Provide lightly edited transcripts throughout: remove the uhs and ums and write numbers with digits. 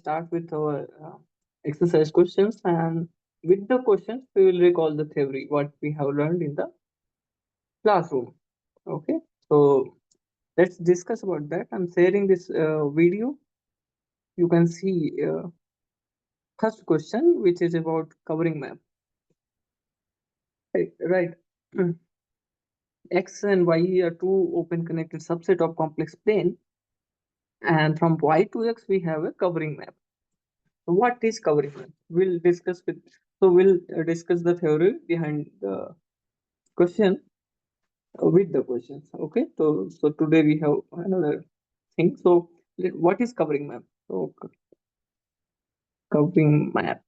start with our exercise questions, and with the questions, we will recall the theory what we have learned in the classroom. Okay, so let's discuss about that. I'm sharing this video. You can see first question, which is about covering map. Right. X and Y are two open connected subset of complex plane, and from Y to X we have a covering map. What is covering map? We'll discuss the theory behind the question with the questions. Okay, so today we have another thing. So what is covering map? So covering map,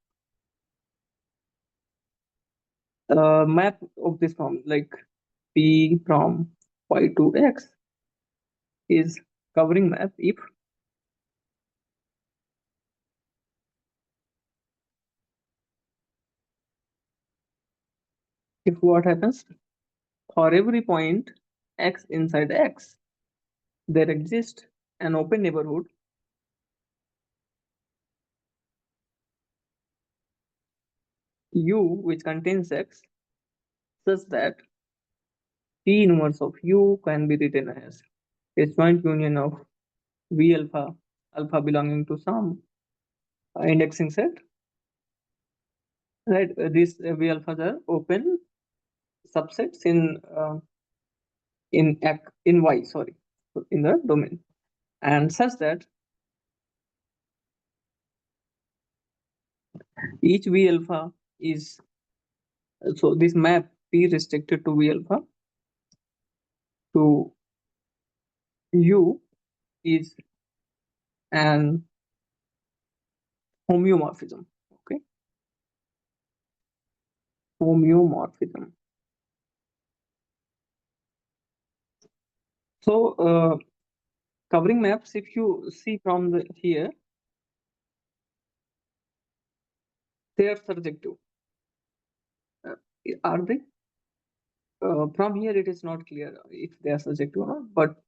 map of this form, like P from Y to X is covering map if what happens, for every point X inside X there exists an open neighborhood U which contains X, such that P inverse of U can be written as a joint union of V alpha, alpha belonging to some indexing set, right? These V alphas are open subsets in Y, sorry, in the domain, and such that each V alpha is, so this map P restricted to V alpha to U is an homeomorphism. Okay, homeomorphism. So covering maps, if you see from the here, they are surjective. Uh, are they? From here, it is not clear if they are surjective or not, but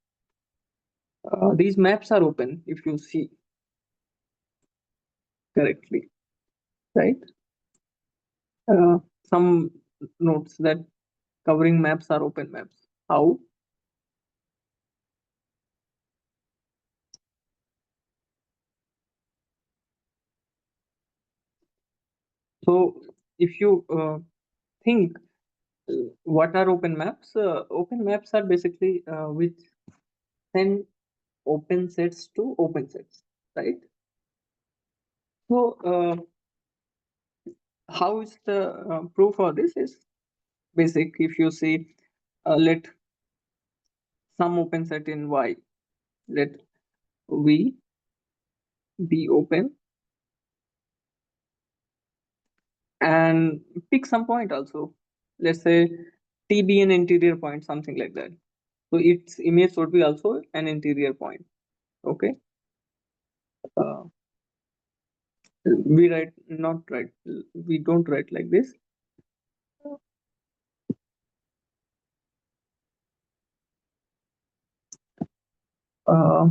these maps are open if you see correctly, right? Some notes that covering maps are open maps. How? So if you think what are open maps? Open maps are basically which send open sets to open sets, right? So how is the proof for this is basic. If you see, let some open set in Y, let V be open, and pick some point also. Let's say T be an interior point, something like that. So its image would be also an interior point. Okay. Uh, we write not write. We don't write like this. Uh,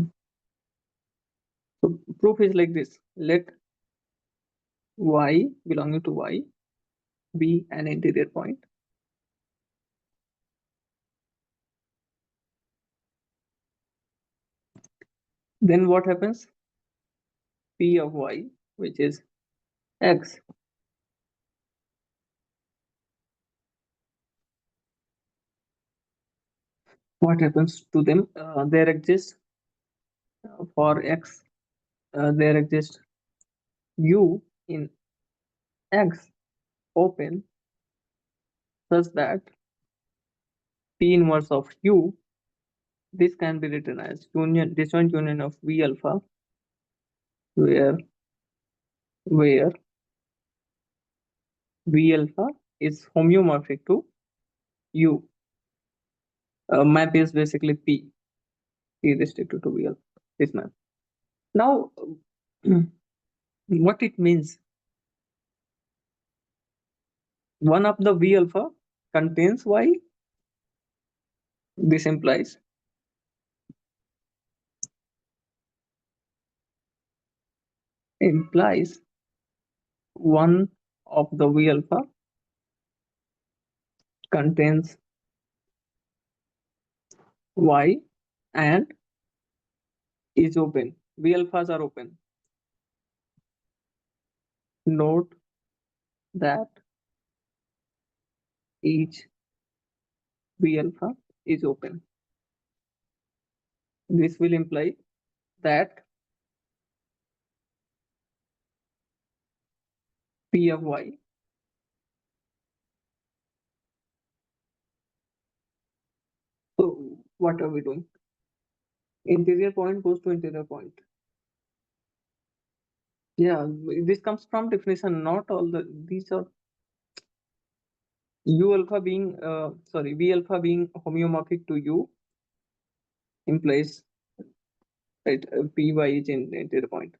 so proof is like this. Let Y belonging to Y be an interior point. Then what happens? P of Y, which is X, what happens to them? There exists for X, there exists U in X open, such that P inverse of U, this can be written as union, disjoint union of V alpha, where V alpha is homeomorphic to U. Map is basically P restricted to V alpha, this map. Now, what it means? One of the V alpha contains Y. This implies implies one of the V alpha contains Y and is open. V alphas are open. Note that each V alpha is open. This will imply that P of Y so what are we doing? Interior point goes to interior point. Yeah, this comes from definition. Not all these are U alpha being V alpha being homeomorphic to U implies right Py is in interior point.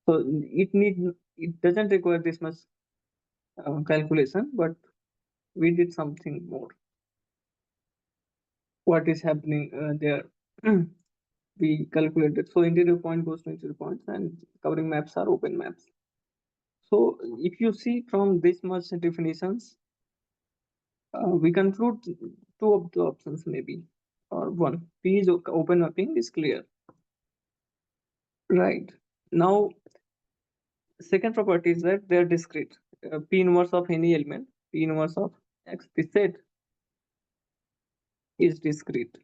So it doesn't require this much calculation, but we did something more. What is happening there? We calculated. So interior point goes to interior points, and covering maps are open maps. So if you see from this much definitions, we conclude two of the options maybe, or one. P is open mapping is clear. Right. Now, second property is that they are discrete. P inverse of any element, P inverse of X, the set is discrete.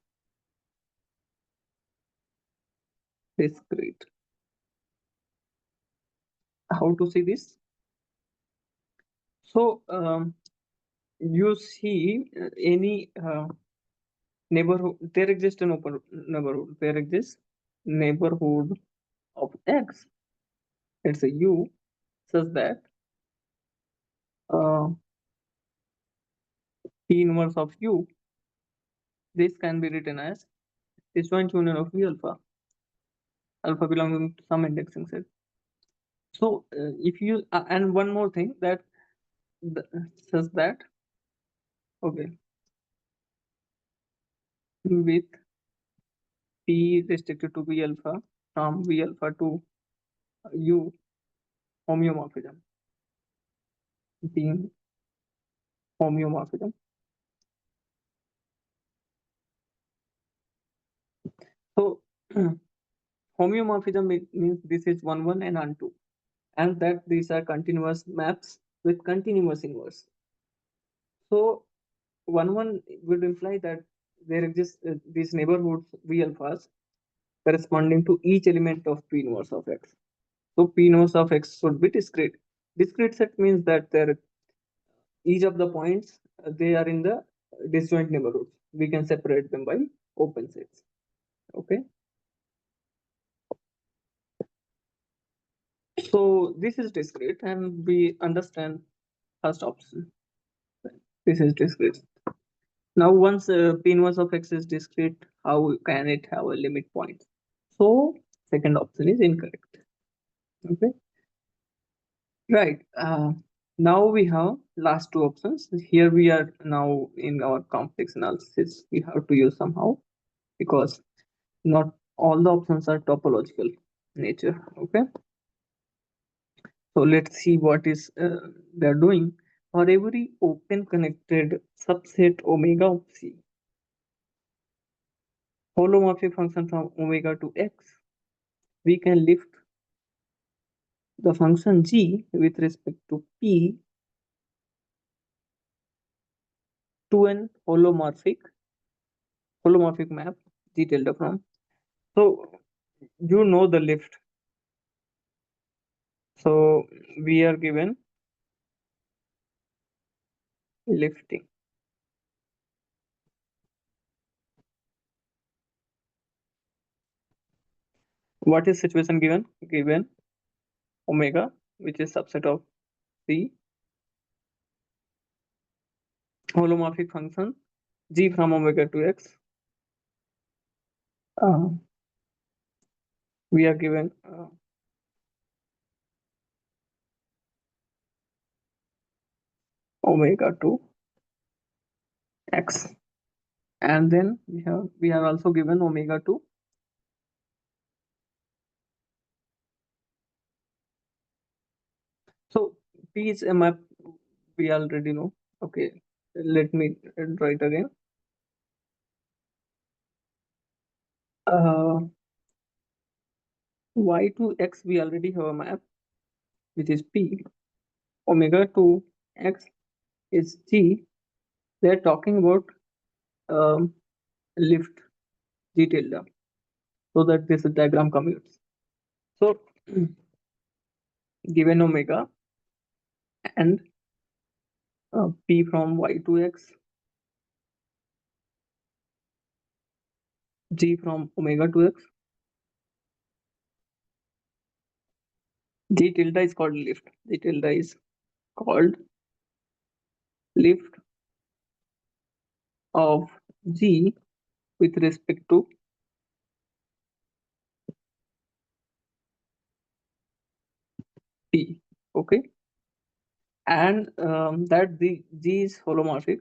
Discrete. How to see this? So, you see any neighborhood, there exists an open neighborhood. There exists neighborhood of X. It's a U such that uh, P inverse of U, this can be written as disjoint union of V alpha, alpha belonging to some indexing set. So if you and one more thing that says that okay with P restricted to V alpha from V alpha to U homeomorphism being homeomorphism. So homeomorphism means this is 1 1 and on2, and that these are continuous maps with continuous inverse. So 1 1 would imply that there exist these neighborhoods V alphas corresponding to each element of P inverse of X. So P inverse of X should be discrete. Discrete set means that there each of the points they are in the disjoint neighborhoods. We can separate them by open sets. Okay. So this is discrete, and we understand first option. This is discrete. Now, once P inverse of X is discrete, how can it have a limit point? So second option is incorrect. Okay. Right. Now we have last two options. Here we are now in our complex analysis. We have to use somehow because not all the options are topological nature. Okay. So let's see what is they're doing. For every open connected subset omega of C, holomorphic function from omega to X, we can lift the function G with respect to P to an holomorphic map G tilde from. So you know the lift. So we are given lifting. What is situation given? Given omega, which is subset of C, holomorphic function G from omega to X. We are given omega to X, and then we are also given omega to P is a map we already know. Okay, let me write again. Uh, Y to X we already have a map which is P. Omega to X is G. They're talking about um, lift G tilde so that this diagram commutes. So given omega and P from Y to X, G from omega to X, G tilde is called lift. G tilde is called lift of G with respect to P. Okay, and that the G is holomorphic.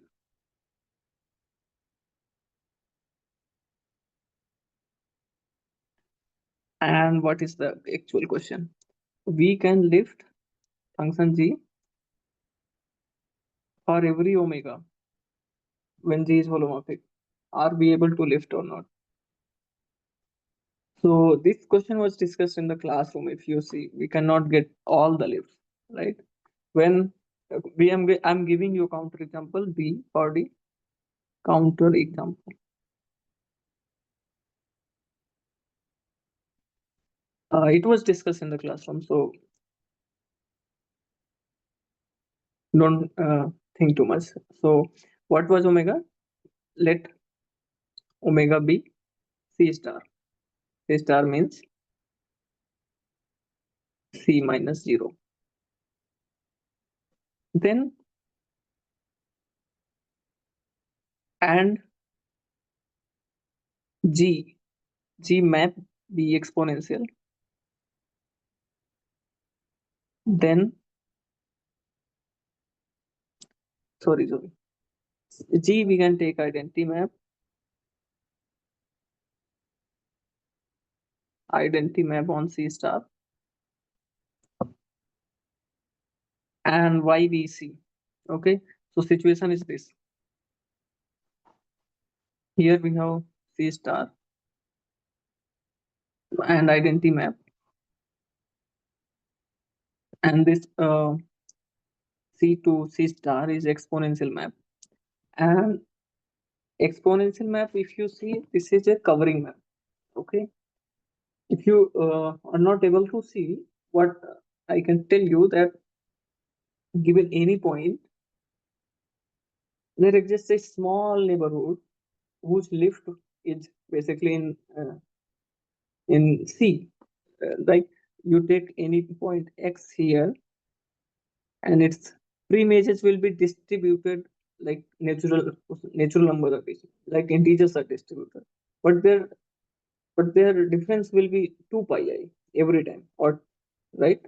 And what is the actual question? We can lift function G for every omega when G is holomorphic. Are we able to lift or not? So this question was discussed in the classroom. If you see, we cannot get all the lifts, right? When I'm giving you counter example B for the counter example. It was discussed in the classroom, so don't think too much. So what was omega? Let omega be C star. C star means C minus 0. Then and G map be exponential. Then sorry. G we can take identity map on C star and Y we see. Okay, so situation is this. Here we have C star and identity map, and this C to C star is exponential map. And exponential map, if you see, this is a covering map. Okay, if you are not able to see, what I can tell you that given any point, there exists a small neighborhood whose lift is basically in C. Like you take any point X here, and its pre-images will be distributed like natural number of pages, like integers are distributed, but their difference will be 2 pi I every time, or right?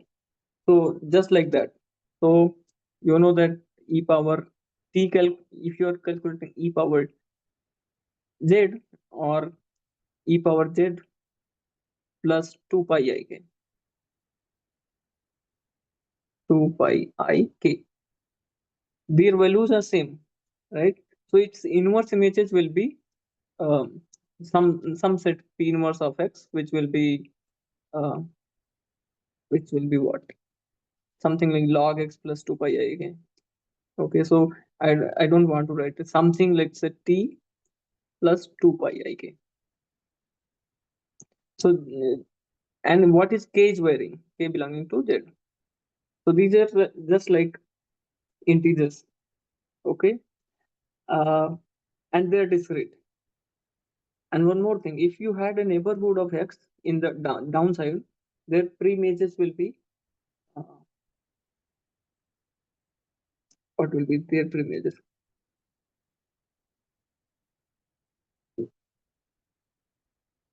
So just like that. So you know that e power if you are calculating e power z or e power z plus 2 pi I k, 2 pi I k, their values are same, right? So its inverse images will be um, some set p inverse of x, uh, which will be what, something like log x plus 2 pi I again. Okay, so I don't want to write it. Something like say t plus 2 pi I k. So and what is k is varying? K belonging to z. So these are just like integers. Okay, and they're discrete. And one more thing, if you had a neighborhood of x in the downside, their pre-images will be uh, what will be their pre-images?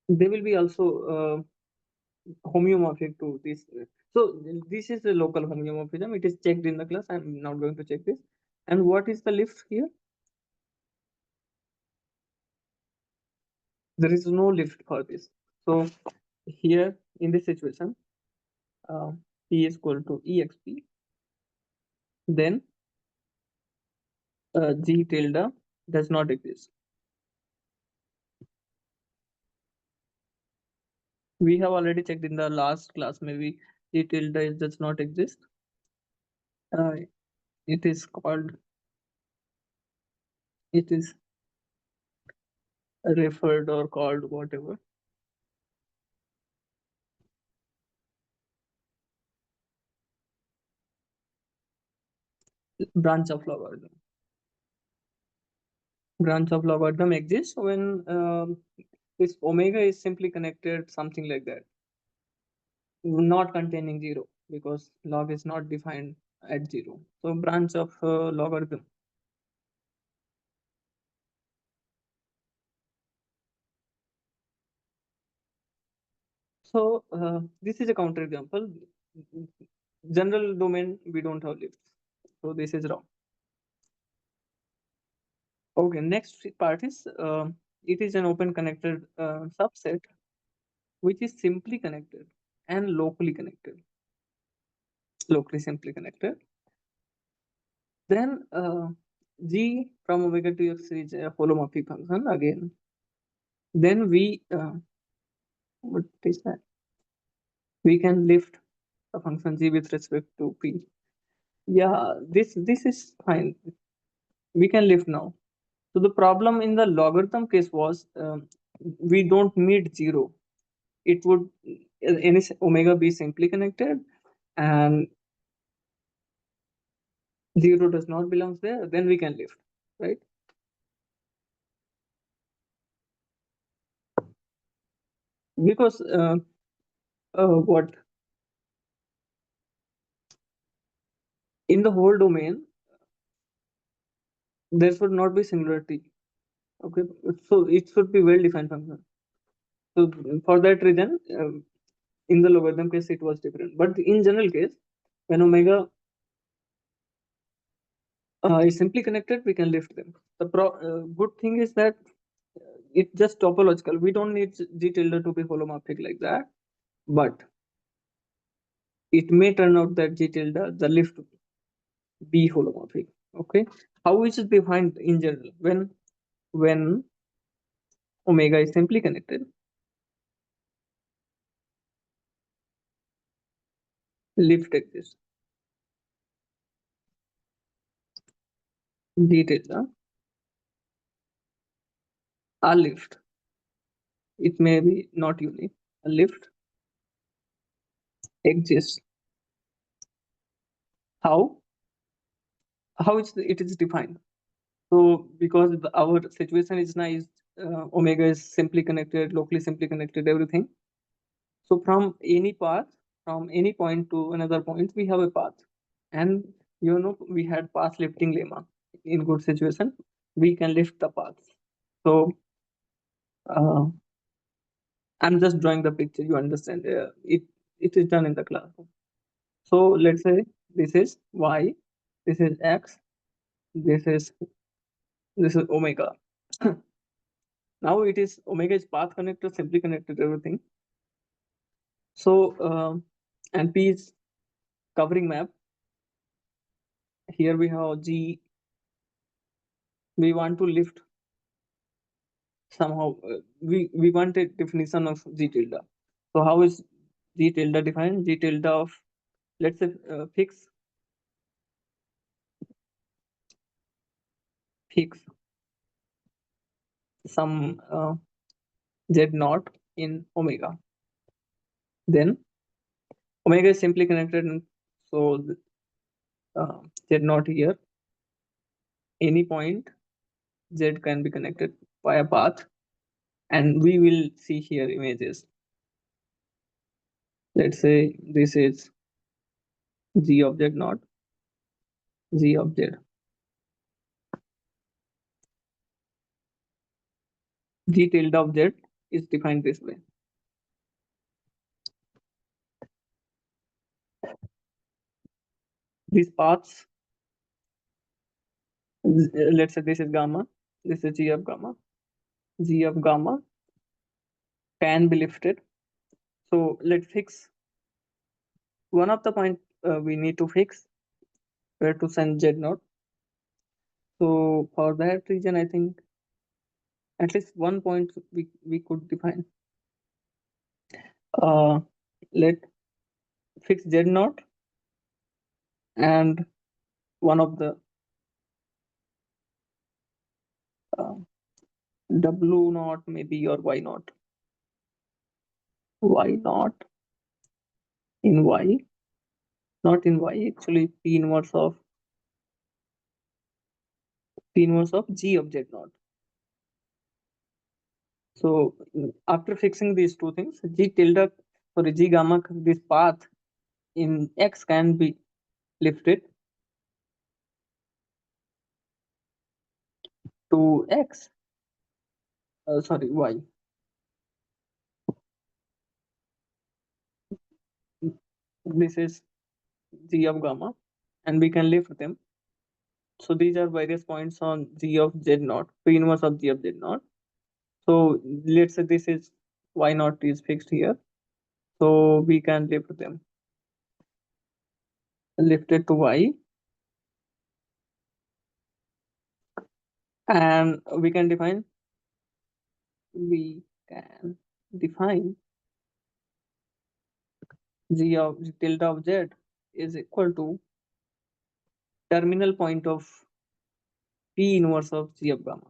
They will be also homeomorphic to this. So this is the local homeomorphism. It is checked in the class. I'm not going to check this. And what is the lift here? There is no lift for this. So here in this situation, P is equal to exp. then G tilde does not exist. We have already checked in the last class, maybe G tilde does not exist. Uh, it is called, it is referred or called whatever. Branch of logarithm. Branch of logarithm exists when this omega is simply connected, something like that, not containing zero, because log is not defined at zero. So branch of logarithm. So this is a counterexample. General domain we don't have lifts, so this is wrong. Okay, next part is it is an open connected subset which is simply connected and locally connected, locally simply connected. Then G from omega to x is a holomorphic function again. Then we what is that? We can lift the function G with respect to P. Yeah, this is fine. We can lift now. So the problem in the logarithm case was we don't need zero. It would any omega be simply connected and zero does not belongs there, then we can lift, right? Because what in the whole domain there should not be singularity. Okay, so it should be well defined function. So for that reason, in the logarithm case it was different. But in general case, when omega is simply connected, we can lift them. The good thing is that it's just topological. We don't need G tilde to be holomorphic like that. But it may turn out that G tilde, the lift, be holomorphic. Okay, how is it defined in general? When omega is simply connected, lift exists. G tilde, a lift. It may be not unique. A lift exists. How? It is defined? So because our situation is nice, omega is simply connected, locally simply connected, everything. So from any path, from any point to another point, we have a path. And we had path lifting lemma. In good situation, we can lift the paths. So uh, I'm just drawing the picture. You understand? It is done in the classroom. So let's say this is y, this is x, this is omega. Now it is omega is path connected, simply connected, everything. So and P is covering map. Here we have G. We want to lift somehow. We want a definition of G tilde. So how is G tilde defined? G tilde of, let's say, fix some Z naught in omega. Then omega is simply connected, and so Z naught here. Any point Z can be connected by a path, and we will see here images. Let's say this is G of Z naught, G of Z. G tilde of Z is defined this way. These paths, let's say this is gamma, this is G of gamma. G of gamma can be lifted. So let's fix one of the point we need to fix where to send Z naught. So for that reason, I think at least one point we could define. Uh, let fix Z naught and one of the uh, W naught maybe or Y naught. Y naught in Y, not in Y actually P inverse of G of Z naught. So after fixing these two things, G tilde, sorry, G gamma, this path in X can be lifted to X, sorry, Y. This is G of gamma, and we can lift them. So these are various points on G of Z naught, P inverse of G of Z naught. So let's say this is Y naught is fixed here. So we can lift them. Lift it to Y. And we can define G of G tilde of Z is equal to terminal point of P inverse of G of gamma.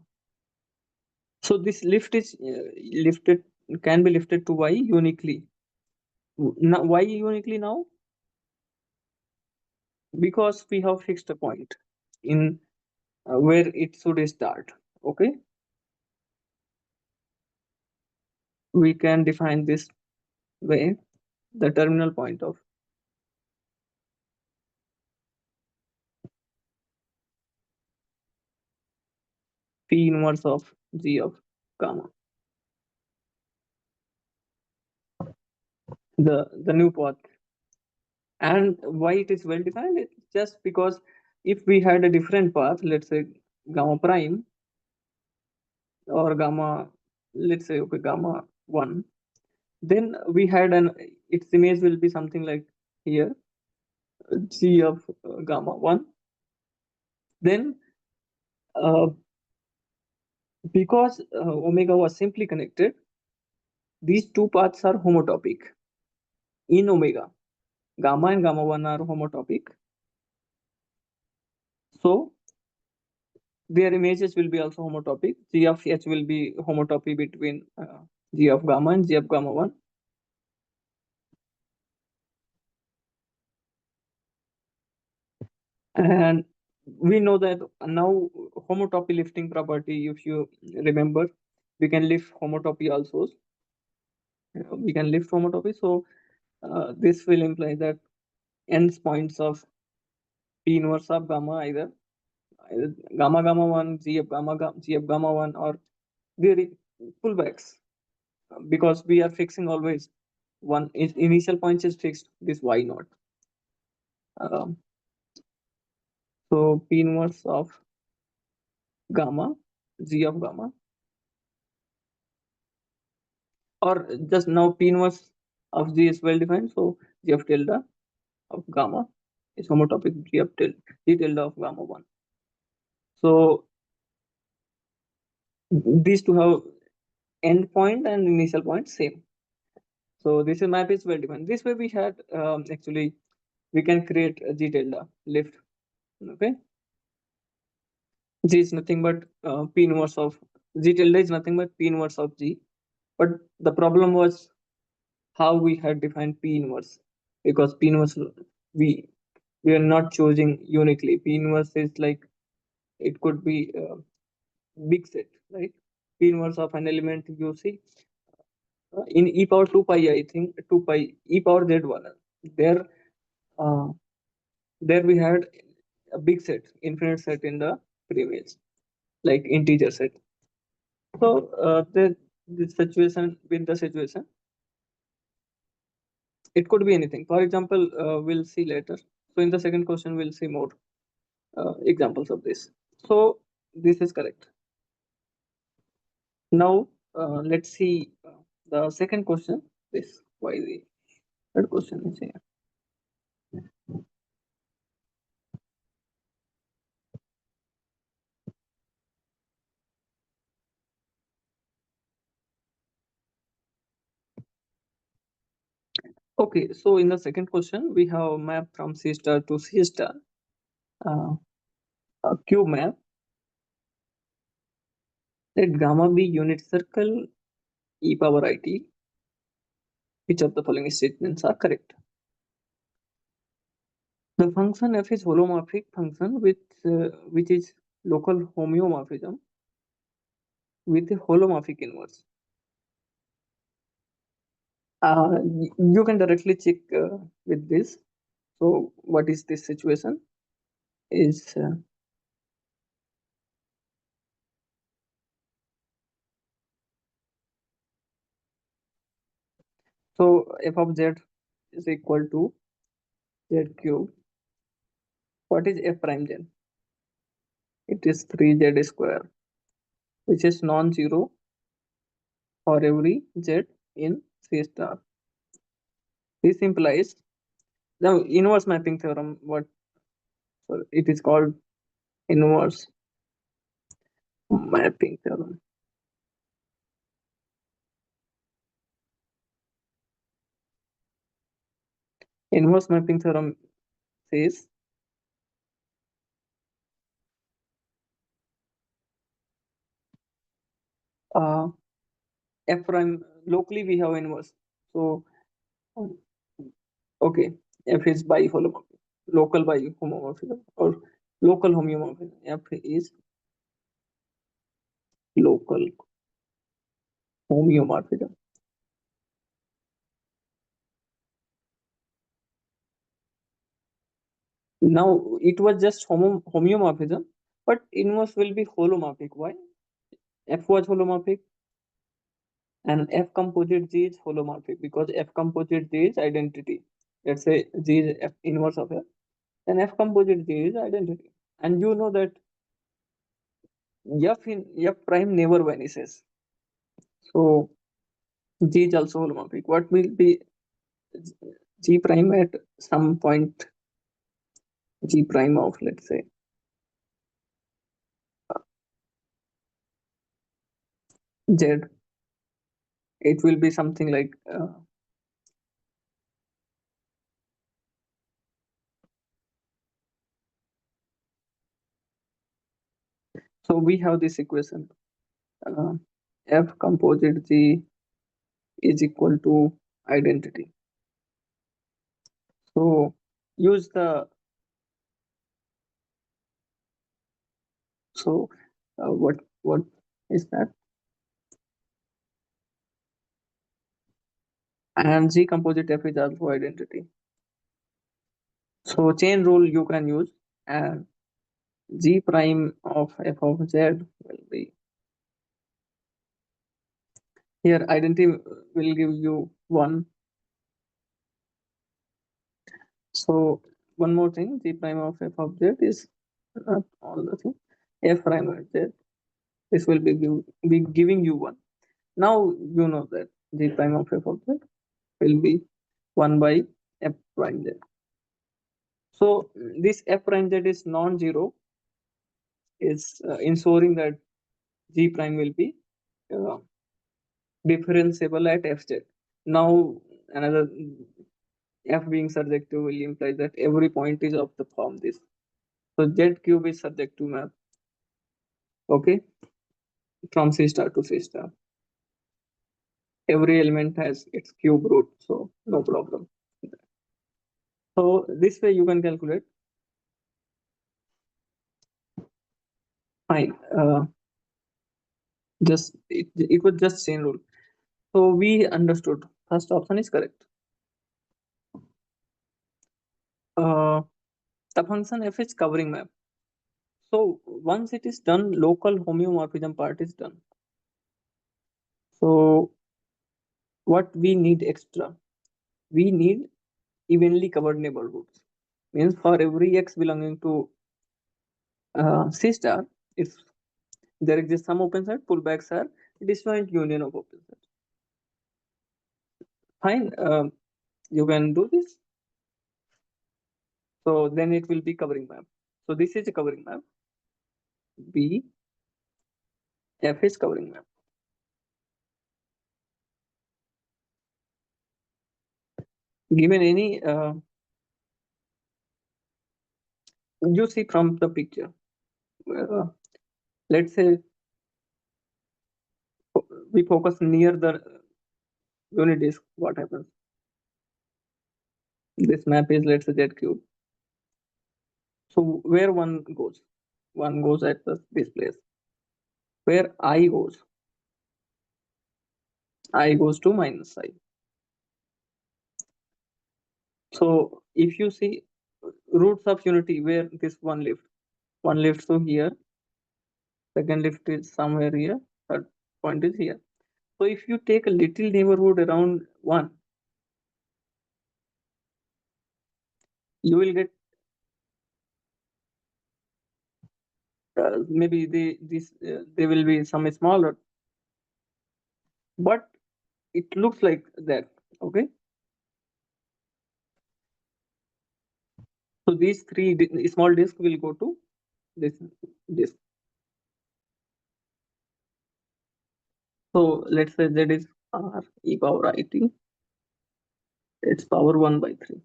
So this lift is lifted can be lifted to Y uniquely. Now, why uniquely now? Because we have fixed a point in where it should start. Okay, we can define this way the terminal point of P inverse of G of gamma. The new path. And why it is well defined? It's just because if we had a different path, let's say gamma prime or gamma, let's say okay, gamma 1, then we had its image will be something like here, G of gamma 1. Then because omega was simply connected, these two paths are homotopic in omega. Gamma and gamma 1 are homotopic. So their images will be also homotopic. G of H will be homotopy between G of gamma and G of gamma 1. And we know that now homotopy lifting property, if you remember, we can lift homotopy also. We can lift homotopy. So this will imply that n points of P inverse of gamma either gamma gamma 1, G of G of gamma 1, or their pullbacks, because we are fixing always one initial point is fixed, this Y naught. Um, so P inverse of gamma, G of gamma, or just now P inverse of G is well defined. So G of tilde of gamma is homotopic G of tilde, G tilde of gamma 1. So these two have end point and initial point same. So this is map is well defined. This way we had actually we can create a G tilde lift. Okay, G is nothing but P inverse of G tilde is nothing but P inverse of G. But the problem was how we had defined P inverse, because P inverse we are not choosing uniquely. P inverse is like it could be big set, right? P inverse of an element you see in e power 2 pi, I think 2 pi e power z1. There, uh, there we had a big set, infinite set in the previous, like integer set. So the situation with the situation, it could be anything. For example, we'll see later. So in the second question, we'll see more examples of this. So this is correct. Now let's see the second question. This why the third question is here. Okay, so in the second question, we have a map from C star to C star, uh, a cube map. Let gamma be unit circle e power it. Which of the following statements are correct? The function f is holomorphic function which is local homeomorphism with a holomorphic inverse. You can directly check with this. So what is this situation? Is so f of z is equal to z cube. What is f prime then? It is 3z square, which is non-zero for every z in C star. This implies the inverse mapping theorem. What so it is called inverse mapping theorem. Inverse mapping theorem says uh, f prime locally we have inverse. So okay, f is bihomomorphic, local bihomomorphism or local homeomorphism. F is local homeomorphism. Now it was just homeomorphism, but inverse will be holomorphic. Why? F was holomorphic and F composite G is holomorphic because F composite G is identity. Let's say G is F inverse of F, then F composite G is identity. And you know that F prime never vanishes. So G is also holomorphic. What will be G prime at some point G prime of let's say Z? It will be something like so we have this equation uh, F composite G is equal to identity. So use the so what is that? And G composite F is also identity. So chain rule you can use and G prime of F of Z will be here identity will give you 1. So one more thing, G prime of F of Z is not all the thing. F prime of Z. This will be giving you 1. Now you know that G prime of F of Z will be 1 by F prime Z. So this F prime Z is non-zero is ensuring that G prime will be uh, differentiable at Fz. Now another F being surjective will imply that every point is of the form this. So Z cube is surjective map. Okay, from C star to C star. Every element has its cube root, so no problem. So this way you can calculate. Fine. Just it was just chain rule. So we understood. First option is correct. The function f is covering map. So once it is done, local homeomorphism part is done. So what we need extra? We need evenly covered neighborhoods. Means for every x belonging to C star, if there exists some open set, pullbacks are disjoint union of open set. Fine, you can do this. So then it will be covering map. So this is a covering map. B F is covering map. Given any, you see from the picture, uh, let's say we focus near the unit disk, what happens? This map is, let's say, Z cube. So where one goes? One goes at this place. Where I goes? I goes to minus I. So if you see roots of unity, where this one lift to here, second lift is somewhere here, third point is here. So if you take a little neighborhood around one, you will get maybe they will be some smaller, but it looks like that. Okay, so these small disk will go to this disk. So let's say Z is R e power it. It's power 1 by 3.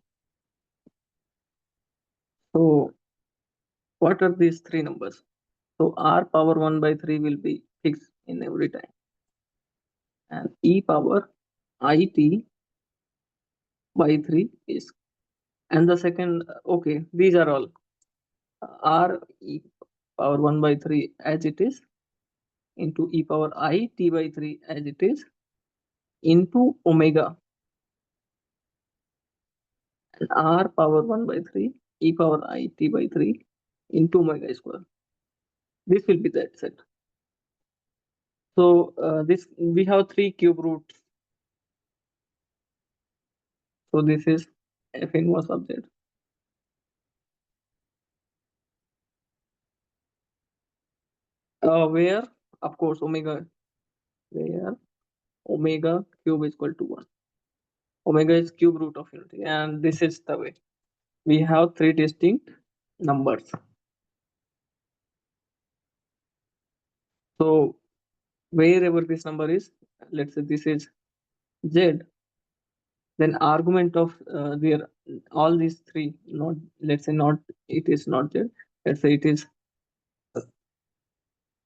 So what are these three numbers? So R power 1 by 3 will be fixed in every time, and e power it by 3 is, and the second, okay, these are all R e power 1 by 3 as it is, into e power I t by 3 as it is, into omega, and R power 1 by 3 e power I t by 3 into omega square. This will be that set. So this we have three cube roots. So this is F inverse of Z. Where of course omega, where omega cube is equal to 1. Omega is cube root of unity, and this is the way. We have three distinct numbers. So wherever this number is, let's say this is Z, then argument of their all these three, not, let's say not, it is not Z, let's say it is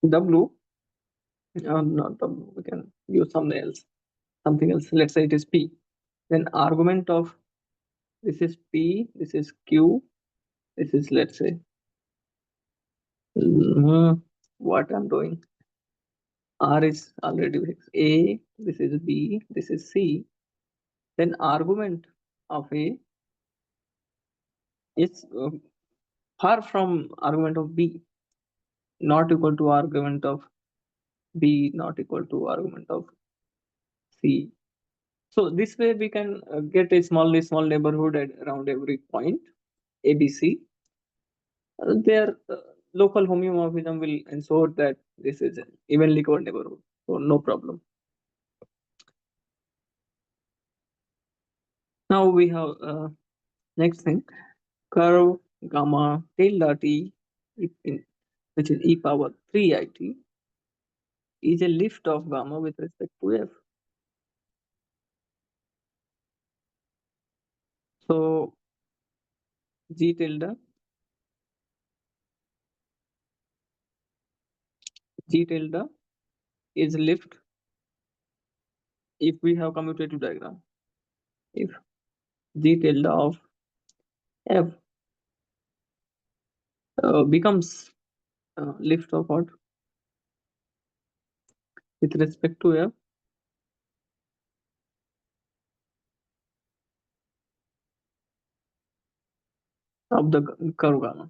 W, not W, we can use something else, let's say it is P. Then argument of this is P, this is Q, this is, let's say, what I'm doing, R is already fixed. A, this is B, this is C. Then argument of A is far from argument of B, not equal to argument of B, not equal to argument of C. So this way we can get a small neighborhood at around every point ABC. Their local homeomorphism will ensure that this is an evenly covered neighborhood. So no problem. Now we have next thing, curve gamma tilde t, which is e power 3it, is a lift of gamma with respect to f. So g tilde is lift if we have commutative diagram. If g tilde of f becomes lift of what with respect to f, of the curve gamma.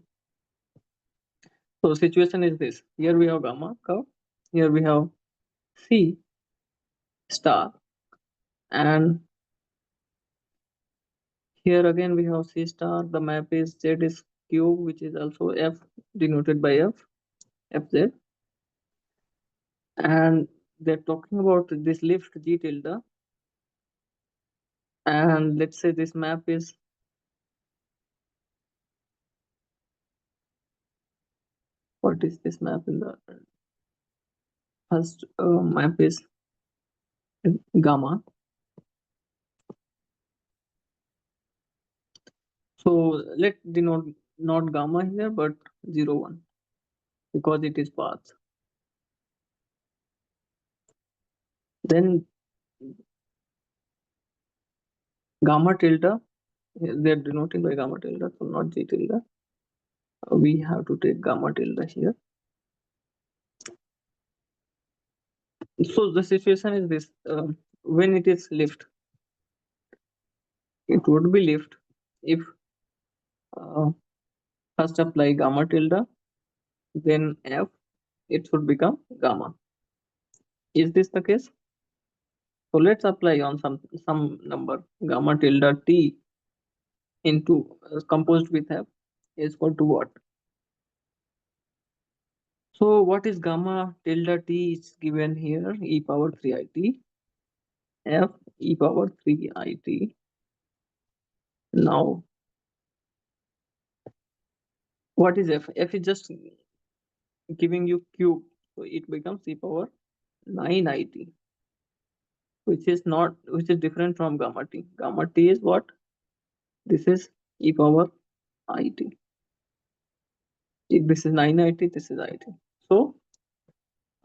So situation is this: here we have gamma curve, here we have C star, and here again we have C star. The map is Z is cube, which is also F, denoted by F, Fz. And they're talking about this lift G tilde. And let's say this map is, what is this map in the first map is gamma. So let denote not gamma here, but 0, 1, because it is path. Then gamma tilde, they're denoting by gamma tilde, so not G tilde. We have to take gamma tilde here. So the situation is this: when it is lift, it would be lift if uh, first apply gamma tilde, then F, it should become gamma. Is this the case? So let's apply on some number gamma tilde t into composed with F is equal to what? So what is gamma tilde t is given here, e power 3it, F e power 3it. Now what is F? F is just giving you cube, so it becomes e power 9it, which is different from gamma t. Gamma t is what? This is e power it. If this is 9it, this is it. So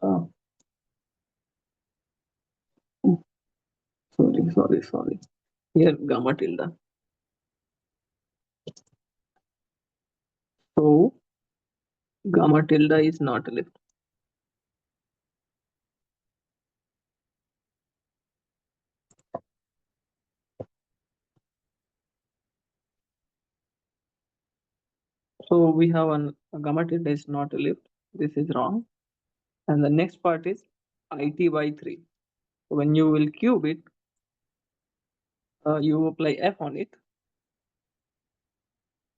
uh, sorry. Here gamma tilde. So gamma tilde is not a lift. So we have a gamma tilde is not a lift. This is wrong. And the next part is it by 3. When you will cube it, you apply F on it.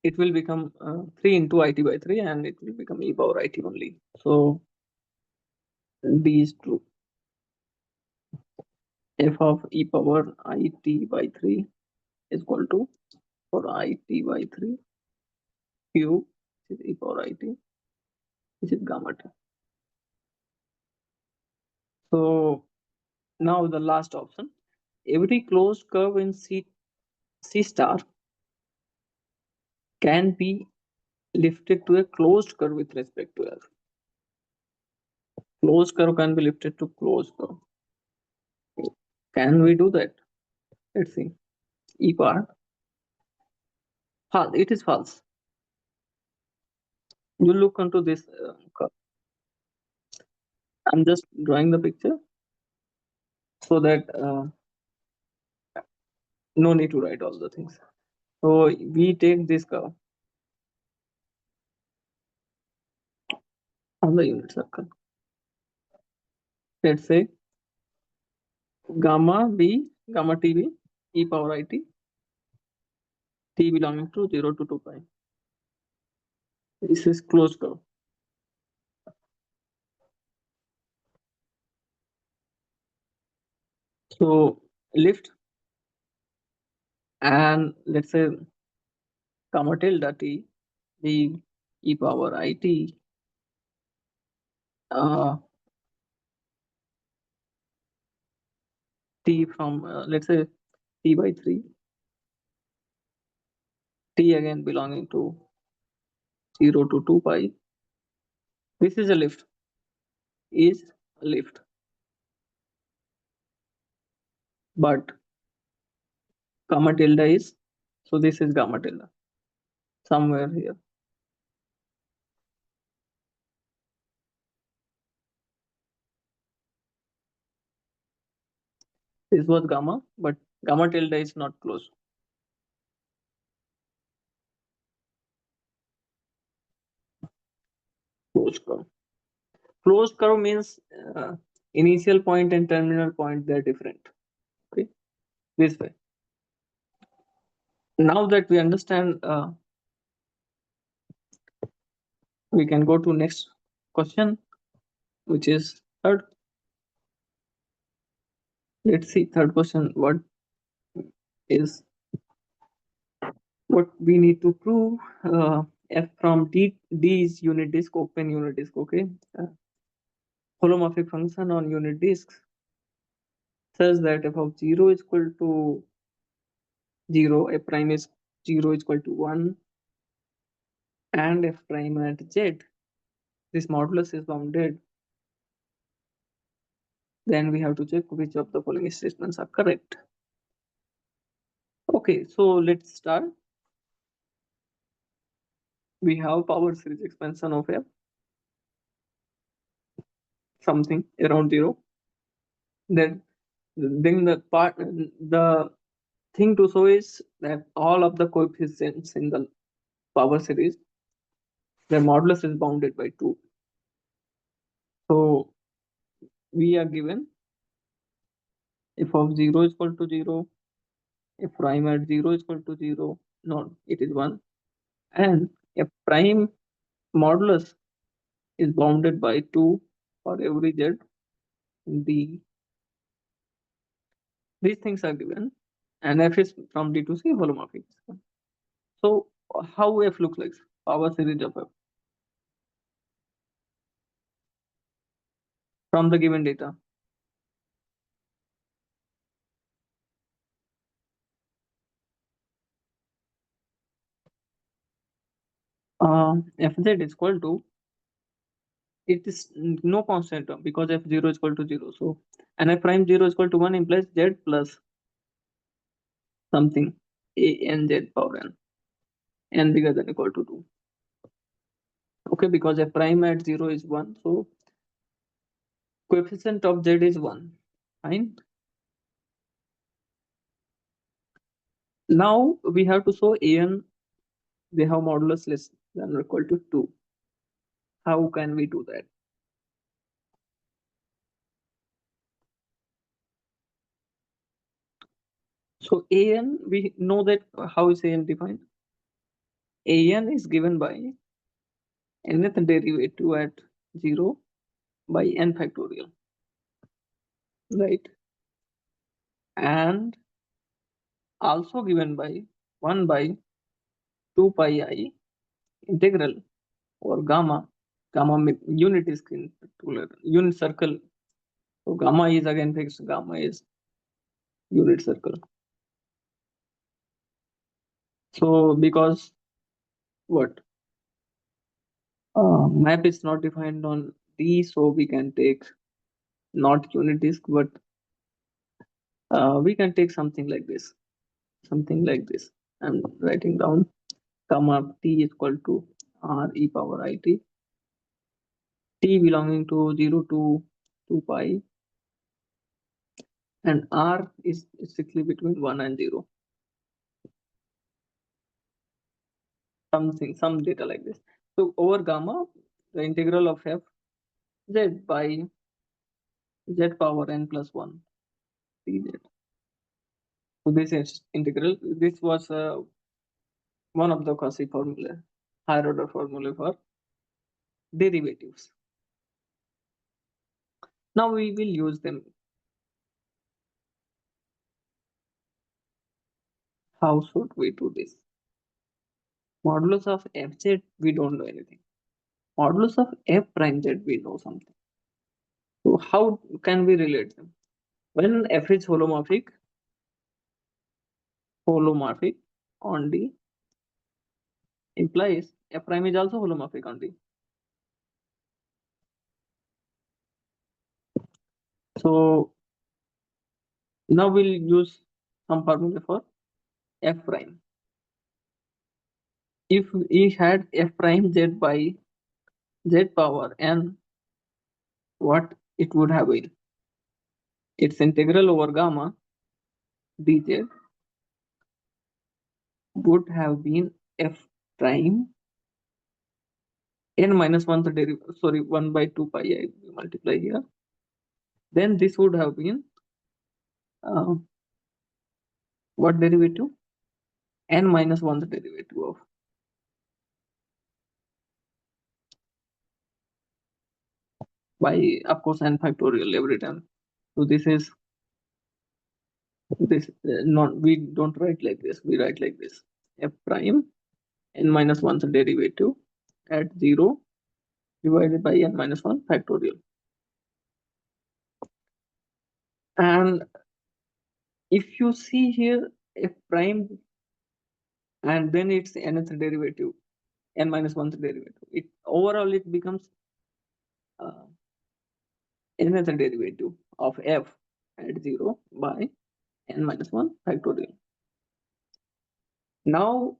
It will become 3 into it by 3, and it will become e power it only. So D is true. F of e power it by 3 is equal to, for it by 3 cube, which is e power it, which is gamma t. So now the last option. Every closed curve in C star can be lifted to a closed curve with respect to F. Closed curve can be lifted to closed curve. Can we do that? Let's see. E part. False. It is false. You look into this curve. I'm just drawing the picture so that no need to write all the things. So we take this curve on the unit circle. Let's say gamma t b e power it, t belonging to 0 to 2 pi. This is closed curve. So lift, and let's say gamma tilde t b e power it t from let's say t by 3, t again belonging to 0 to 2 pi. This is a lift. Is a lift. But gamma tilde is, so this is gamma tilde somewhere here. This was gamma, but gamma tilde is not closed. Closed curve. Closed curve means initial point and terminal point, they're different. Okay, this way. Now that we understand, we can go to next question, which is third. Let's see third question. Is what we need to prove? F from D is unit disk, open unit disk. Okay, holomorphic function on unit disks says that f of 0 is equal to 0, a prime is 0 is equal to 1 and f prime at z, this modulus is bounded, then we have to check which of the following statements are correct. Okay, so let's start. We have power series expansion of f something around 0. Then the thing to show is that all of the coefficients in the power series, their modulus is bounded by 2. So we are given f of 0 is equal to 0, f prime at 0 is equal to 0, no, it is 1, and f prime modulus is bounded by 2 for every z in D. These things are given, and f is from D to C holomorphic. So how f looks like? Power series of f from the given data. Fz is equal to, it is no constant term because f0 is equal to 0. So and f prime 0 is equal to 1 implies z plus something a n z power n bigger than equal to 2. Okay, because f prime at 0 is 1, so coefficient of z is 1. Fine. Now we have to show an, they have modulus less than or equal to 2. How can we do that? So an, we know that how is an defined? An is given by nth derivative at 0 by n factorial, right? And also given by 1 by 2 pi I integral or gamma. Gamma unit is unit circle. So gamma is again fixed. Gamma is unit circle. So because what? Map is not defined on D, so we can take not unit disk, but we can take something like this. Something like this. I'm writing down gamma t is equal to r e power I t. T belonging to 0 to 2 pi, and r is strictly between 1 and 0. Something, some data like this. So over gamma, the integral of f z by z power n plus 1 dz. So this is integral. This was one of the Cauchy formula, higher order formula for derivatives. Now we will use them. How should we do this? Modulus of fz, we don't know anything. Modulus of f prime z, we know something. So how can we relate them? When f is holomorphic on D implies f prime is also holomorphic on D. So now we'll use some formula for f prime. If we had f prime z by z power n, what it would have been? Its integral over gamma dz would have been f prime n minus 1 the derivative, sorry, 1 by 2 pi I multiply here. Then this would have been what derivative? N minus 1 the derivative of by, of course, n factorial every time. So this is this not, we don't write like this, we write like this: f prime n minus 1 the derivative at 0 divided by n minus 1 factorial. And if you see here, f prime and then it's nth derivative, n minus 1th derivative. It overall it becomes uh, nth derivative of f at 0 by n minus 1 factorial. Now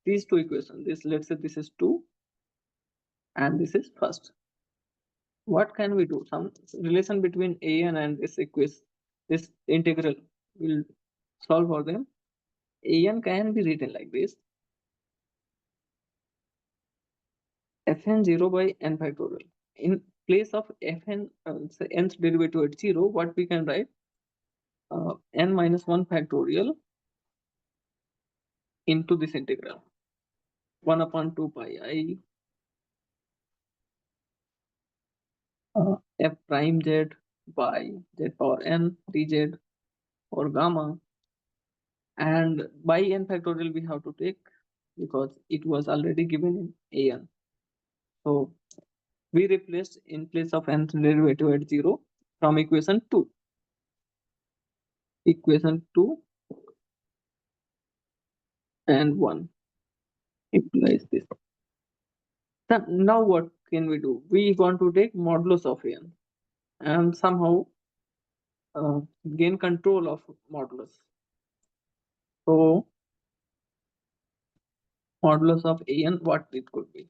these two equations, this, let's say this is 2 and this is first. What can we do? Some relation between an and this equation, this integral will solve for them. An can be written like this: fn 0 by n factorial. In place of fn, say nth derivative at 0, what we can write? N minus 1 factorial into this integral 1 upon 2 pi I f prime z by z power n dz or gamma, and by n factorial we have to take because it was already given in an. So we replaced in place of nth derivative at 0 from equation 2. Equation 2 and 1 implies this. Now what can we do? We want to take modulus of n and somehow gain control of modulus. So modulus of an, what it could be?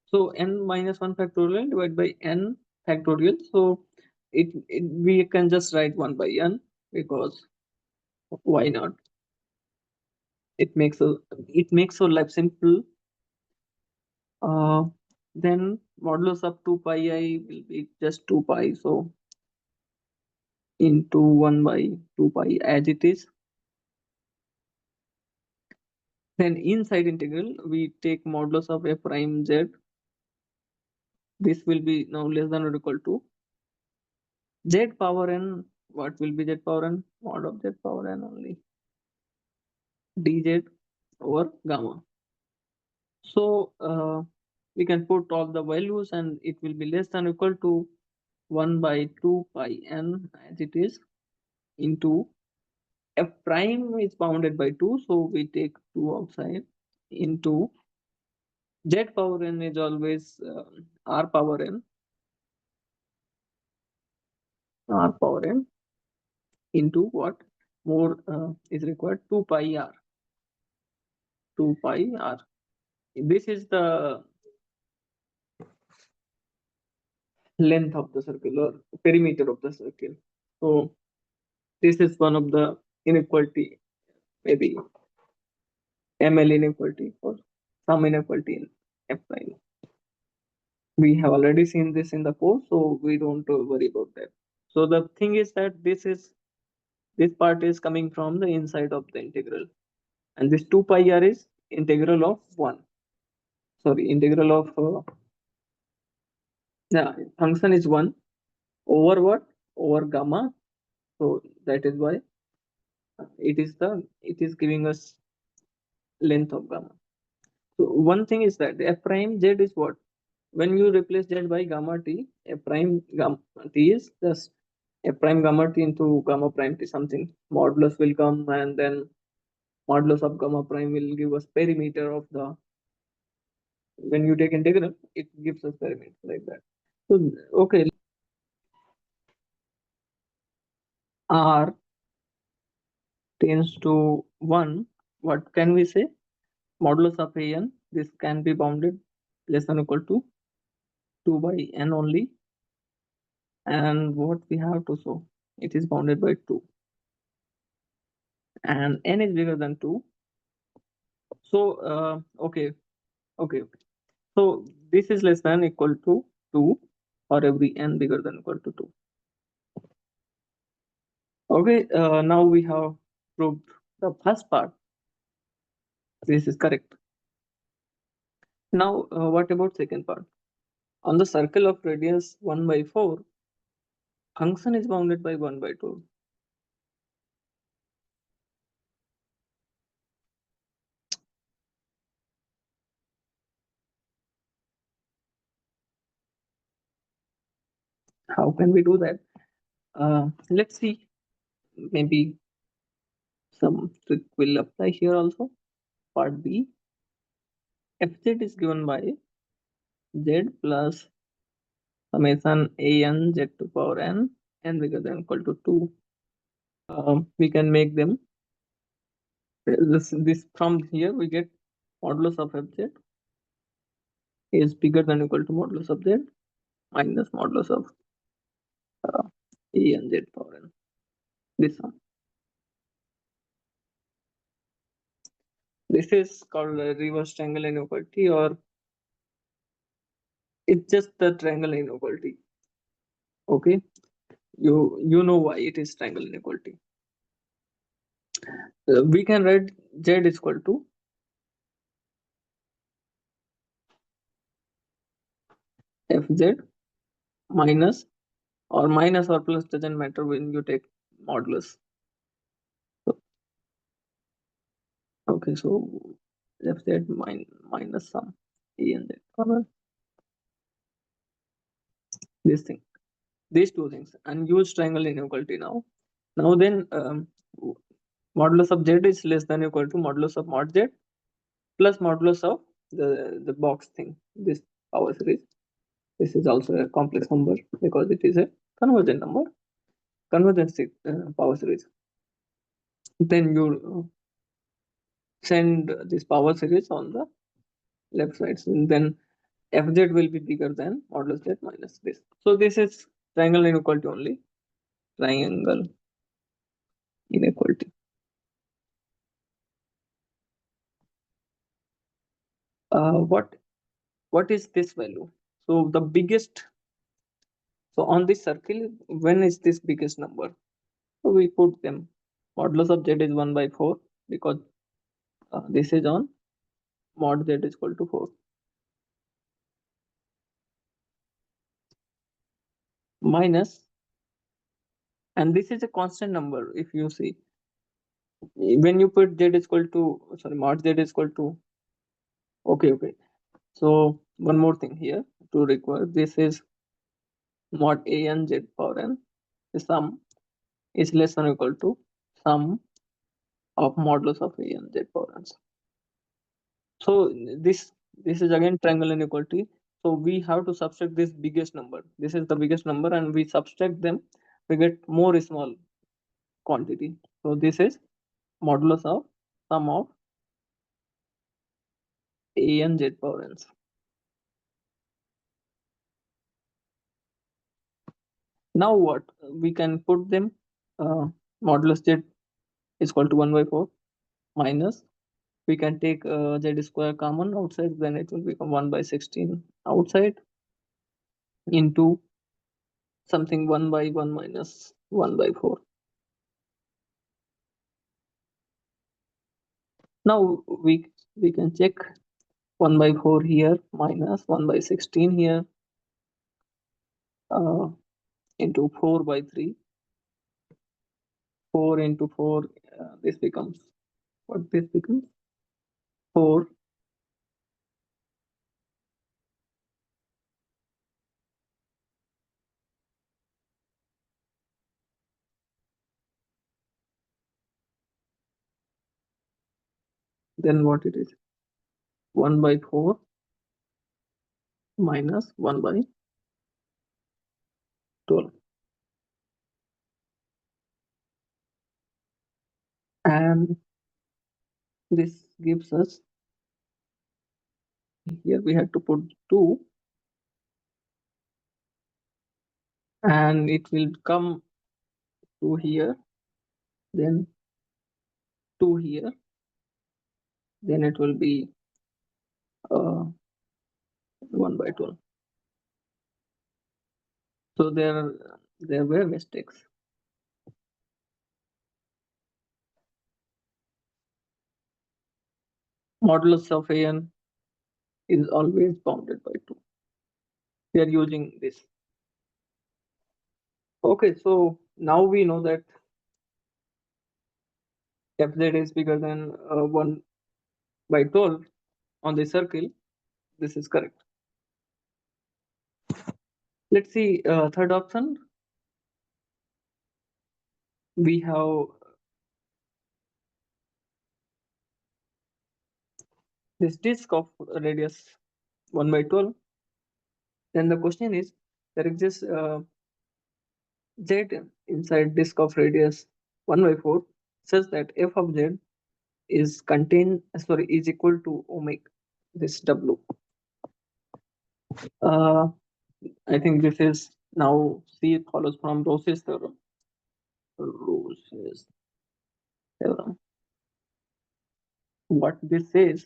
So n minus 1 factorial divided by n factorial. So we can just write 1 by n because why not? It makes our life simple. Then modulus of 2 pi I will be just 2 pi. So into 1 by 2 pi as it is. Then inside integral, we take modulus of f prime z. This will be now less than or equal to z power n. What will be z power n? Mod of z power n only. Dz over gamma. So we can put all the values and it will be less than or equal to 1 by 2 pi n as it is into f prime is bounded by 2. So we take 2 outside into z power n is always r power n. R power n into what more is required 2 pi r. 2 pi r. This is the length of the circle or perimeter of the circle. So this is one of the inequality, maybe ML inequality or some inequality in F prime. We have already seen this in the course, so we don't worry about that. So the thing is that this part is coming from the inside of the integral, and this 2 pi r is integral of 1. Sorry, integral of yeah, function is 1 over what? Over gamma. So that is why it is giving us length of gamma. So one thing is that f prime z is what? When you replace z by gamma t, f prime gamma t is just f prime gamma t into gamma prime t something. Modulus will come and then modulus of gamma prime will give us perimeter of the, when you take integral, it gives us perimeter like that. So okay, r tends to 1, what can we say? Modulus of an, this can be bounded less than or equal to 2 by n only. And what we have to show? It is bounded by 2. And n is bigger than 2. So, okay. So this is less than or equal to 2 for every n bigger than or equal to 2. Okay, now we have proved the first part. This is correct. Now, what about second part? On the circle of radius 1 by 4, function is bounded by 1 by 2. How can we do that? Let's see. Maybe some trick will apply here also. part B. Fz is given by z plus summation an z to power n bigger than equal to 2. We can make them this from here we get modulus of fz is bigger than equal to modulus of z minus modulus of uh, an z power n. This one. This is called a reverse triangle inequality, or it's just the triangle inequality. Okay, you know why it is triangle inequality. We can write z is equal to fz minus or plus doesn't matter when you take modulus. So, okay, so fz minus some e and z power this thing, these two things, and use triangle inequality now. Now then, modulus of z is less than or equal to modulus of mod z plus modulus of the box thing, this power series. This is also a complex number because it is a convergent number, convergence power series. Then you send this power series on the left side, and then fz will be bigger than modulus z minus this. So this is triangle inequality only, triangle inequality. What is this value? So the biggest, so on this circle, when is this biggest number? So we put them. Modulus of z is 1 by 4 because this is on mod z is equal to 4. Minus, and this is a constant number if you see. When you put z is equal to, sorry, mod z is equal to, okay. So one more thing here to require, this is mod a n z power n. The sum is less than or equal to sum of modulus of a n z power n. So this is again triangle inequality. So we have to subtract this biggest number. This is the biggest number, and we subtract them, we get more small quantity. So this is modulus of sum of a n z power n. Now what? We can put them, modulus z is equal to 1 by 4 minus, we can take z square common outside, then it will become 1 by 16 outside into something 1 by 1 minus 1 by 4. Now we can check 1 by 4 here minus 1 by 16 here, into 4 by 3. 4 into 4, this becomes, what this becomes? 4. Then what it is? 1 by 4 minus 1 by 12. And this gives us, here we have to put 2, and it will come to here, then 2 here, then it will be 1 by 12. So there were mistakes. Modulus of an is always bounded by 2. We are using this. Okay, so now we know that fz is bigger than 1 by 12 on the circle. This is correct. Let's see, third option. We have this disk of radius 1 by 12, then the question is there exists z inside disk of radius 1 by 4 such that f of z is contained is equal to omega this w. Uh, I think this is now C follows from Rose's theorem. Rose's theorem. What this says,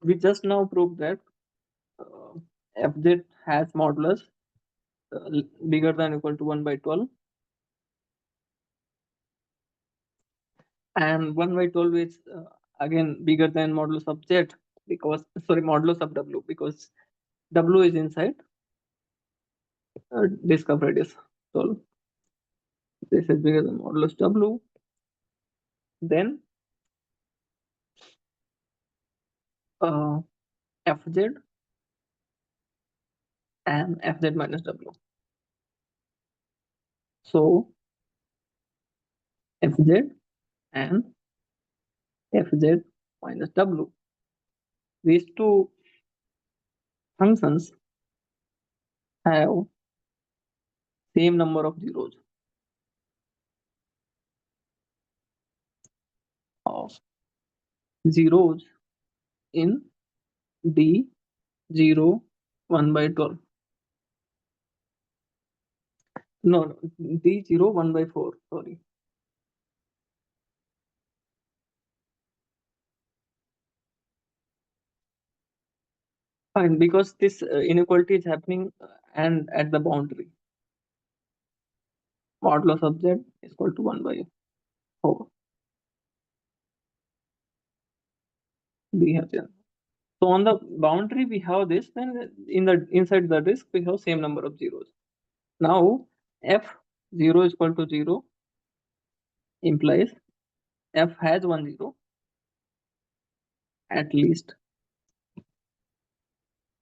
we just now proved that uh, fz has modulus bigger than or equal to 1 by 12, and 1 by 12 is again bigger than modulus of z because modulus of w because w is inside disk of radius 12. This is bigger than modulus w. Then fz and fz minus w. So fz and fz minus w. These two functions have same number of zeros in d0 1 by 12. No, d0 1 by 4. Sorry. Fine, because this inequality is happening and at the boundary. Modulus of z is equal to 1 by 4. We have here. So on the boundary we have this, then in the inside the disk we have same number of zeros. Now f0 is equal to 0 implies f has 1 0 at least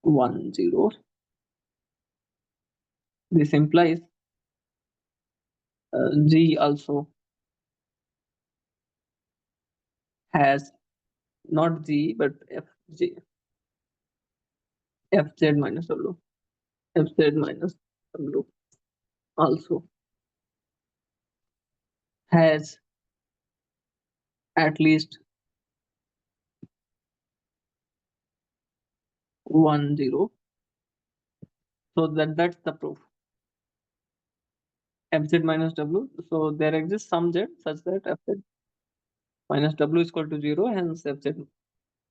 1 0. This implies g also has not g but fz minus w. Fz minus w also has at least 1 0. So that's the proof. Fz minus w. So there exists some z such that fz minus w is equal to 0, hence fz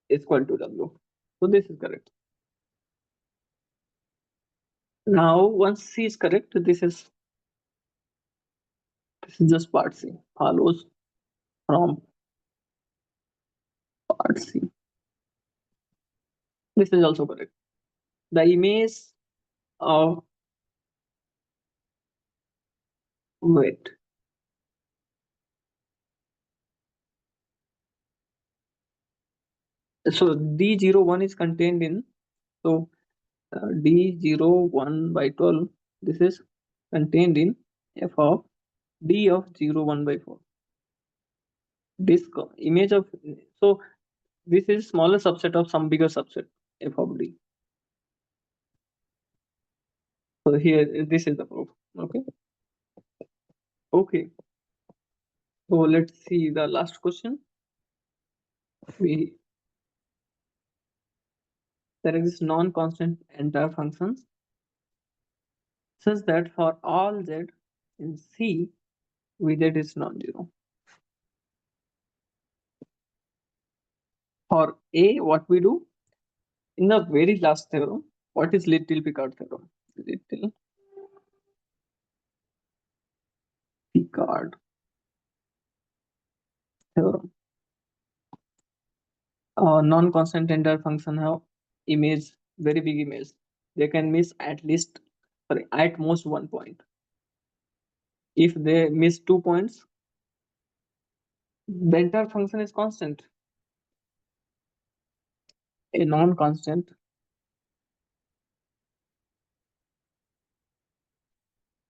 is equal to w. So this is correct. Now once C is correct, this is just part C. Follows from part C. This is also correct. The image of wait. So D01 is contained in D01 by 12. This is contained in f of d of 0 1 by 4. This image of this is smaller subset of some bigger subset f of d. So here this is the proof. Okay. So let's see the last question. There exists non-constant entire functions such that for all z in C, Vz is non-zero. For A, what we do in the very last theorem, what is Little-Picard theorem? Little-Picard theorem. Non-constant entire function have image, very big image. They can miss at most 1 point. If they miss 2 points, the entire function is constant. A non-constant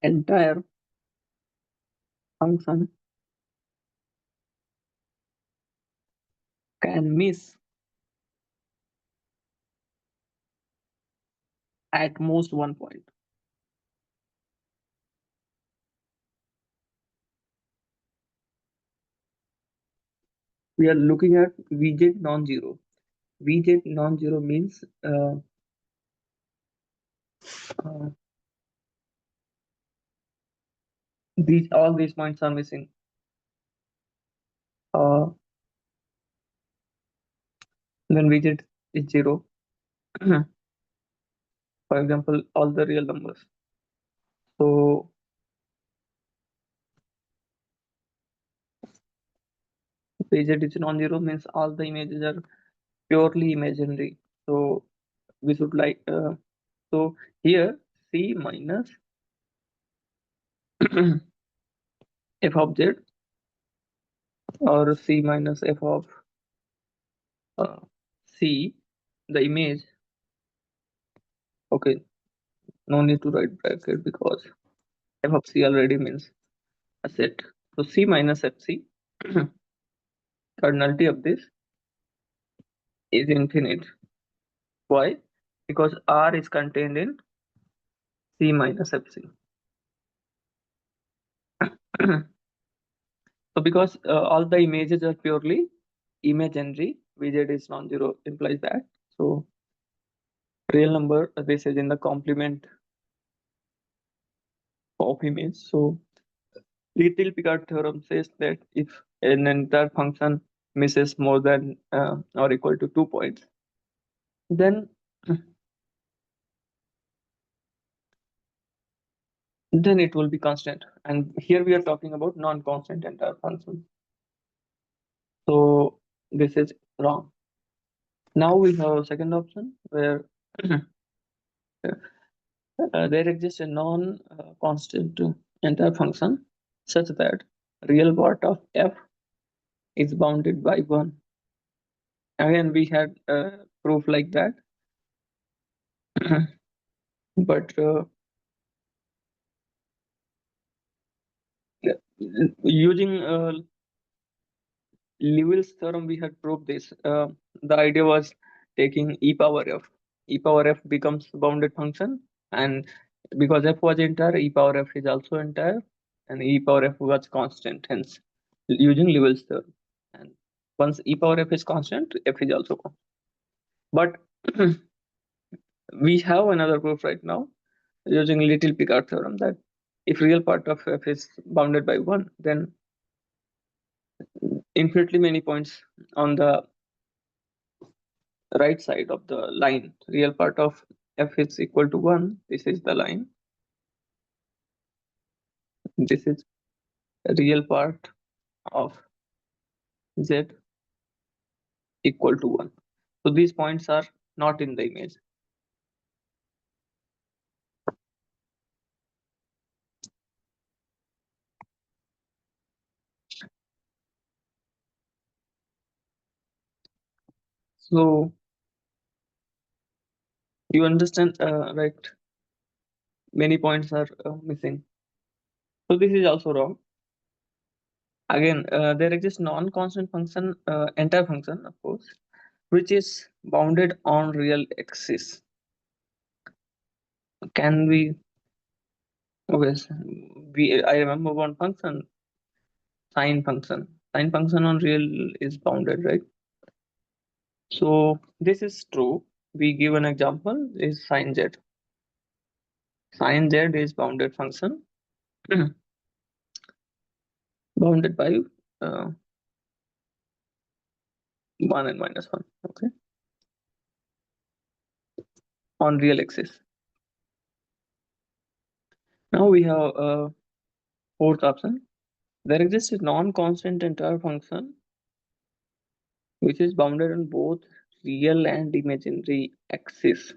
entire function can miss at most 1 point. We are looking at Vz non-zero. Vz non-zero means uh, these all these points are missing. Uh, when Vz is zero, for example, all the real numbers. So Vz is non-zero means all the images are purely imaginary. So we should like so here C minus f of z or C minus f of uh, C, the image. Okay, no need to write bracket because f of C already means a set. So C minus fc, cardinality of this is infinite. Why? Because R is contained in C minus fc. So because all the images are purely imaginary, Vz is non-zero implies that. So real number, this is in the complement of image. So Little Picard theorem says that if an entire function misses more than or equal to 2 points, then it will be constant. And here we are talking about non-constant entire function. So this is wrong. Now we have a second option where there exists a non-constant entire function such that real part of f is bounded by 1. Again, we had proof like that, but using Lewis theorem, we had proved this. The idea was taking e power f. E power f becomes bounded function, and because f was entire, e power f is also entire, and e power f was constant. Hence, using Lewis theorem, and once e power f is constant, f is also constant. But we have another proof right now using Little Picard theorem that if real part of f is bounded by 1, then infinitely many points on the right side of the line, real part of f is equal to 1. This is the line. This is real part of z equal to 1. So these points are not in the image. So you understand, right? Many points are missing. So this is also wrong. Again, there exists non-constant function, entire function, of course, which is bounded on real axis. Can we? Okay, I remember one function, sine function. Sine function on real is bounded, right? So this is true. We give an example is sine z. Sine z is bounded function bounded by 1 and minus 1. Okay, on real axis. Now we have a fourth option. There exists a non-constant entire function which is bounded on both real and imaginary axis.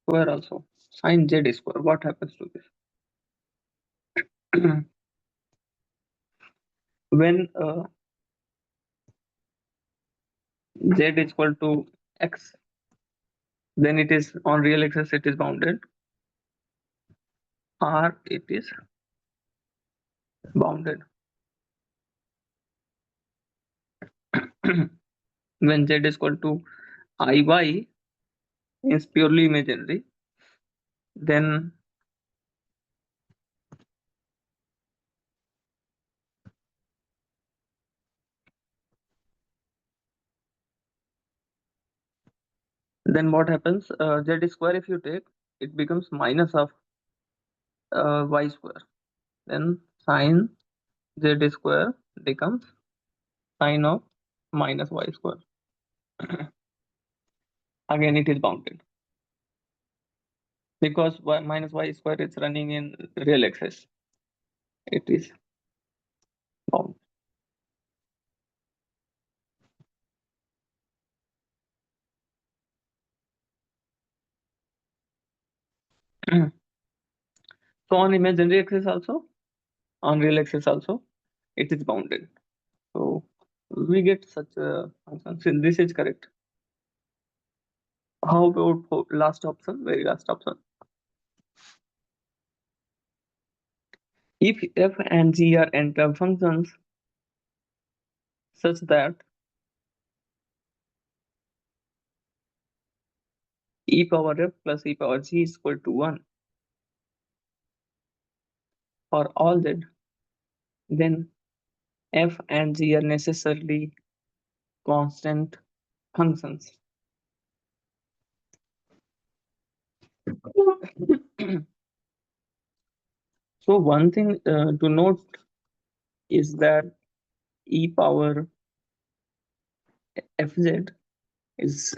Square also. Sine z square. What happens to this? When z is equal to x, then it is on real axis, it is bounded, or it is bounded. When z is equal to iy is purely imaginary, Then what happens? Z square, if you take, it becomes minus of y square. Then sine z square becomes sine of minus y square. Again, it is bounded because minus y square is running in real axis. It is bound. So on imaginary axis also, on real axis also, it is bounded. So we get such a function. So this is correct. How about last option? Very last option. If f and g are entire functions such that e power f plus e power g is equal to 1 for all z, then f and g are necessarily constant functions. So one thing to note is that e power fz is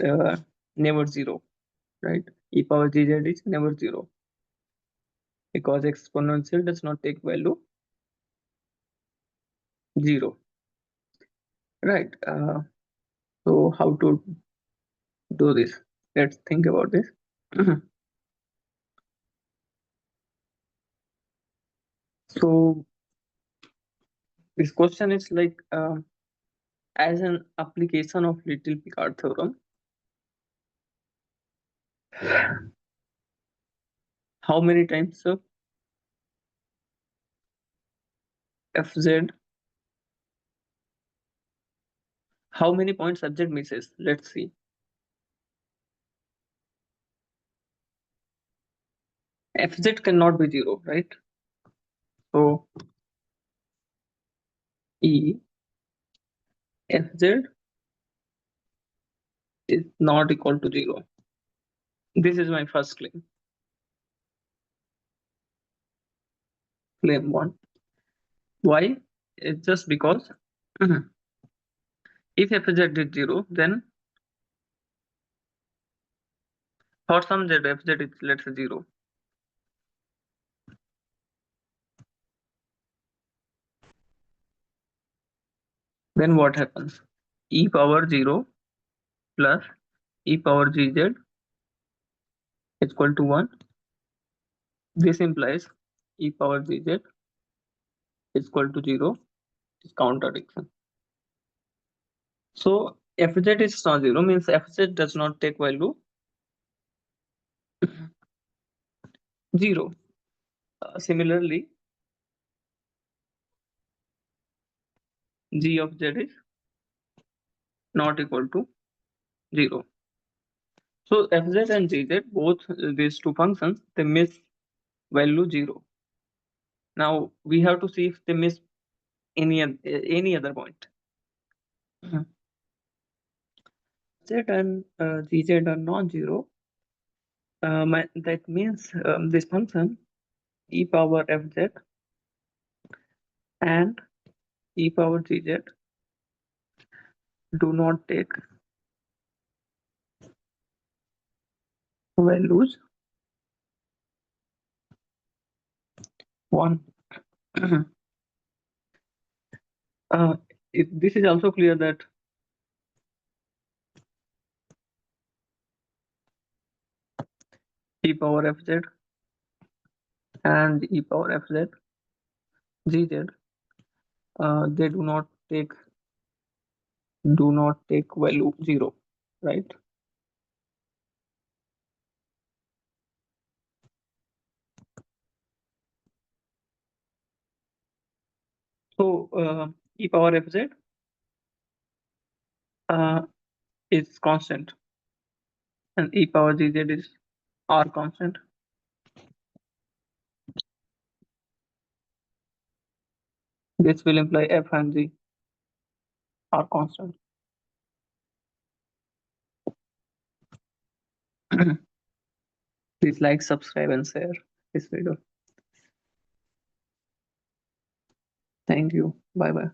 never zero, right? E power gz is never zero because exponential does not take value 0, right? So how to do this? Let's think about this. So this question is like as an application of Little Picard theorem. How many times fz? How many points fz misses? Let's see. Fz cannot be 0, right? So E fz is not equal to 0. This is my first claim. Claim 1. Why? It's just because if fz is 0, then for some z fz is, let's say, 0. Then what happens? E power 0 plus e power gz is equal to 1. This implies e power gz is equal to 0. Is contradiction. So fz is not 0 means fz does not take value 0. Similarly, g of z is not equal to 0. So fz and gz, both these two functions, they miss value 0. Now we have to see if they miss any other point. Z and gz are non-zero. That means this function e power fz and e power gz do not take values 1. This is also clear that e power fz and e power fz gz they do not take value 0, right? So e power fz is constant and e power gz is r constant. This will imply f and g are constant. Please like, subscribe, and share this video. Thank you. Bye bye.